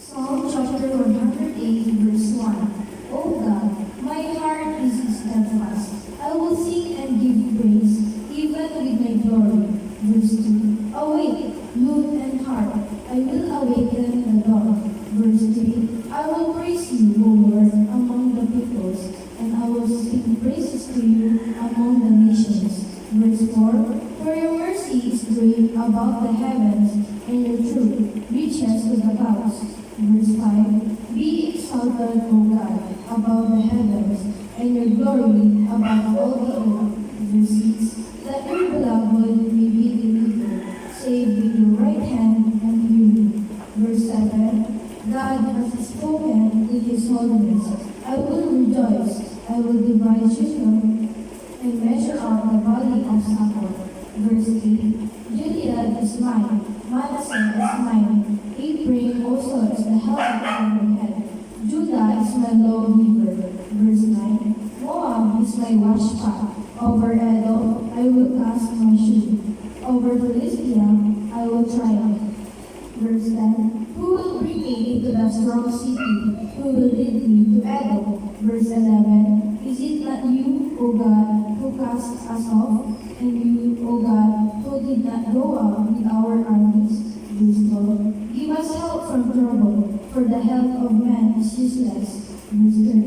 Psalm chapter 108, verse 1. O God, my heart is steadfast. I will sing and give you praise, even with my glory. Verse 2. Awake, lute and harp. I will awaken the dawn. Verse 3. I will praise you, O Lord, among the peoples, and I will sing praises to you among the nations. Verse 4. For your mercy is great above the heavens, and your truth reaches to the clouds. Verse 5. Be exalted, O God, above the heavens, and your glory above all the earth. Verse 6. That your beloved may be delivered, save with your right hand and hear you. Verse 7. God has spoken in his holiness. I will rejoice. I will divide Jacob and measure out the valley of Saccor. Verse 8. Gilead is mine, Manasseh is mine. Ephraim also is the helmet of my head. Judah is my lawgiver. Verse 9. Moab is my washpot. Over Edom I will cast my shoe. Over Philistia I will triumph. Verse 10. Who will bring me into the strong city? Who will lead me to Edom? Verse 11. Is it not you, O God, who cast us off? And you, O God, who did not go out with our armies? Verse 12. Give us help from trouble, for the help of man is useless. Verse 13.